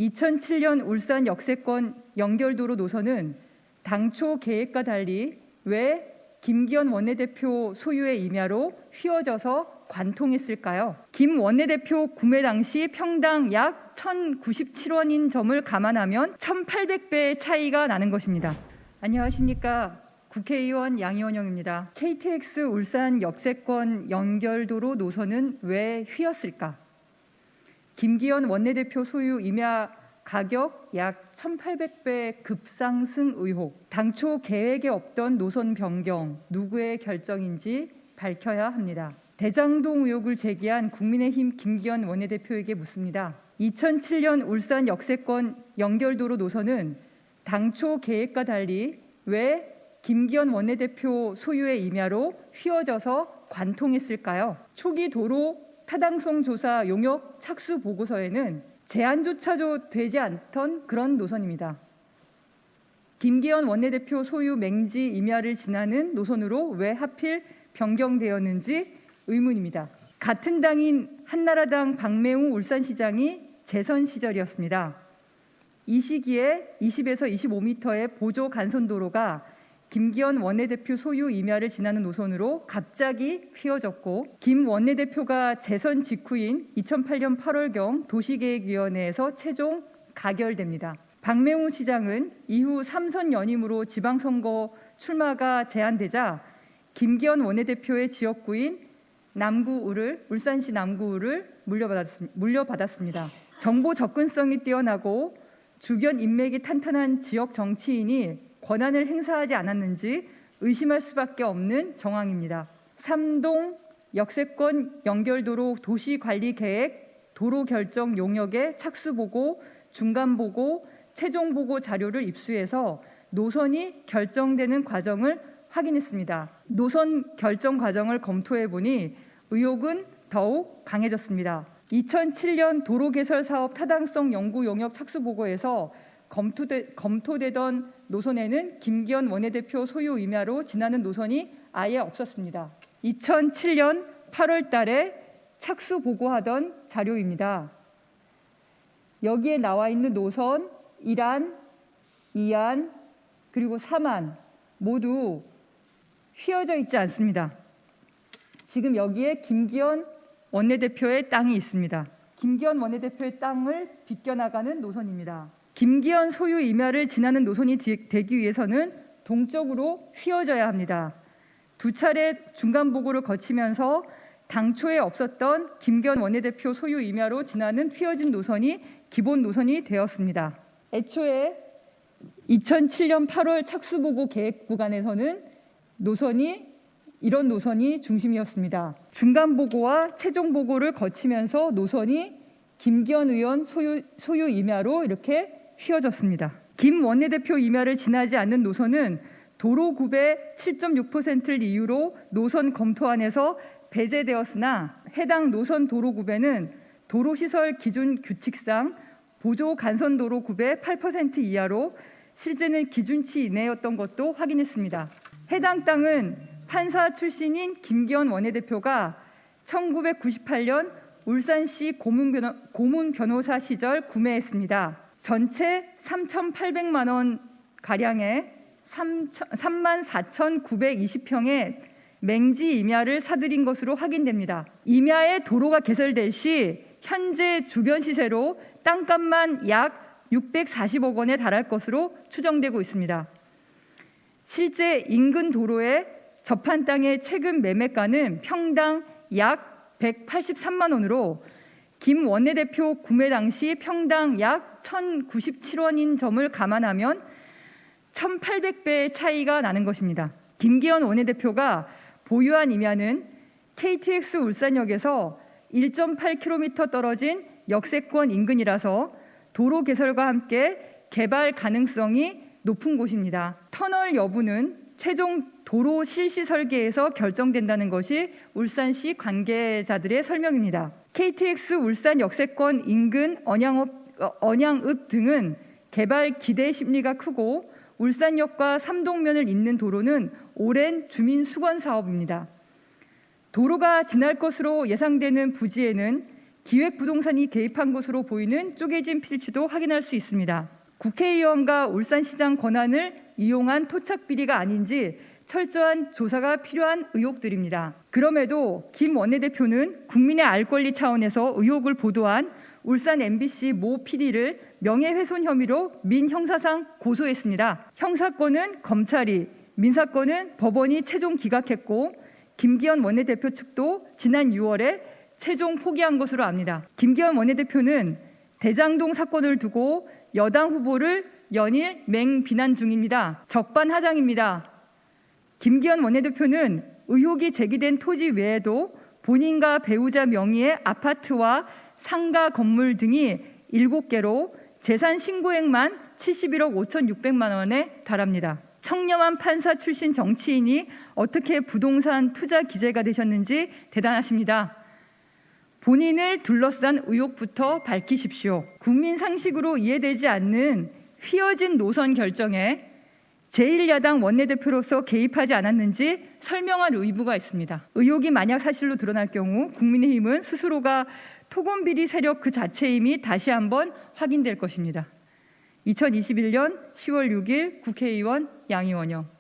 2007년 울산 역세권 연결도로 노선은 당초 계획과 달리 왜 김기현 원내대표 소유의 임야로 휘어져서 관통했을까요? 김 원내대표 구매 당시 평당 약 1,097원인 점을 감안하면 1,800배의 차이가 나는 것입니다. 안녕하십니까? 국회의원 양이원영입니다. KTX 울산 역세권 연결도로 노선은 왜 휘었을까? 김기현 원내대표 소유 임야 가격 약 1,800배 급상승 의혹, 당초 계획에 없던 노선 변경, 누구의 결정인지 밝혀야 합니다. 대장동 의혹을 제기한 국민의힘 김기현 원내대표에게 묻습니다. 2007년 울산 역세권 연결도로 노선은 당초 계획과 달리 왜 김기현 원내대표 소유의 임야로 휘어져서 관통했을까요? 초기 도로 타당성 조사 용역 착수 보고서에는 제한조차도 되지 않던 그런 노선입니다. 김기현 원내대표 소유 맹지 임야를 지나는 노선으로 왜 하필 변경되었는지 의문입니다. 같은 당인 한나라당 박맹우 울산시장이 재선 시절이었습니다. 이 시기에 20에서 25m의 보조 간선도로가 김기현 원내대표 소유 임야를 지나는 노선으로 갑자기 휘어졌고, 김 원내대표가 재선 직후인 2008년 8월경 도시계획위원회에서 최종 가결됩니다. 박맹우 시장은 이후 3선 연임으로 지방선거 출마가 제한되자 김기현 원내대표의 지역구인 남구을을, 울산시 남구을을 물려받았습니다. 정보 접근성이 뛰어나고 주변 인맥이 탄탄한 지역 정치인이 권한을 행사하지 않았는지 의심할 수밖에 없는 정황입니다. 3동 역세권 연결도로 도시관리계획 도로 결정 용역의 착수보고, 중간보고, 최종보고 자료를 입수해서 노선이 결정되는 과정을 확인했습니다. 노선 결정 과정을 검토해보니 의혹은 더욱 강해졌습니다. 2007년 도로개설사업 타당성 연구 용역 착수보고에서 검토되던 노선에는 김기현 원내대표 소유 임야로 지나는 노선이 아예 없었습니다. 2007년 8월 달에 착수 보고하던 자료입니다. 여기에 나와 있는 노선 1안, 2안, 그리고 3안 모두 휘어져 있지 않습니다. 지금 여기에 김기현 원내대표의 땅이 있습니다. 김기현 원내대표의 땅을 비껴나가는 노선입니다. 김기현 소유 임야를 지나는 노선이 되기 위해서는 동쪽으로 휘어져야 합니다. 두 차례 중간 보고를 거치면서 당초에 없었던 김기현 원내대표 소유 임야로 지나는 휘어진 노선이 기본 노선이 되었습니다. 애초에 2007년 8월 착수보고 계획 구간에서는 이런 노선이 중심이었습니다. 중간 보고와 최종 보고를 거치면서 노선이 김기현 의원 소유 임야로 이렇게 휘어졌습니다. 김 원내대표 임야를 지나지 않는 노선은 도로구배 7.6%를 이유로 노선 검토안에서 배제되었으나, 해당 노선 도로구배는 도로시설 기준 규칙상 보조 간선도로 구배 8% 이하로 실제는 기준치 이내였던 것도 확인했습니다. 해당 땅은 판사 출신인 김기현 원내대표가 1998년 울산시 고문 변호사 시절 구매했습니다. 전체 3,800만 원 가량의 34,920평의 맹지 임야를 사들인 것으로 확인됩니다. 임야의 도로가 개설될 시 현재 주변 시세로 땅값만 약 640억 원에 달할 것으로 추정되고 있습니다. 실제 인근 도로에 접한 땅의 최근 매매가는 평당 약 183만 원으로 김 원내대표 구매 당시 평당 약 1,097원인 점을 감안하면 1,800배의 차이가 나는 것입니다. 김기현 원내대표가 보유한 임야는 KTX 울산역에서 1.8km 떨어진 역세권 인근이라서 도로 개설과 함께 개발 가능성이 높은 곳입니다. 터널 여부는 최종 도로 실시 설계에서 결정된다는 것이 울산시 관계자들의 설명입니다. KTX 울산 역세권 인근 언양읍 등은 개발 기대 심리가 크고, 울산역과 삼동면을 잇는 도로는 오랜 주민 수건 사업입니다. 도로가 지날 것으로 예상되는 부지에는 기획부동산이 개입한 것으로 보이는 쪼개진 필지도 확인할 수 있습니다. 국회의원과 울산시장 권한을 이용한 토착 비리가 아닌지 철저한 조사가 필요한 의혹들입니다. 그럼에도 김 원내대표는 국민의 알 권리 차원에서 의혹을 보도한 울산 MBC 모 PD를 명예훼손 혐의로 민형사상 고소했습니다. 형사건은 검찰이, 민사건은 법원이 최종 기각했고 김기현 원내대표 측도 지난 6월에 최종 포기한 것으로 압니다. 김기현 원내대표는 대장동 사건을 두고 여당 후보를 연일 맹비난 중입니다. 적반하장입니다. 김기현 원내대표는 의혹이 제기된 토지 외에도 본인과 배우자 명의의 아파트와 상가 건물 등이 7개로 재산 신고액만 71억 5,600만 원에 달합니다. 청렴한 판사 출신 정치인이 어떻게 부동산 투자 기재가 되셨는지 대단하십니다. 본인을 둘러싼 의혹부터 밝히십시오. 국민 상식으로 이해되지 않는 휘어진 노선 결정에 제1야당 원내대표로서 개입하지 않았는지 설명할 의무가 있습니다. 의혹이 만약 사실로 드러날 경우 국민의힘은 스스로가 토건비리 세력 그 자체임이 다시 한번 확인될 것입니다. 2021년 10월 6일 국회의원 양이원영.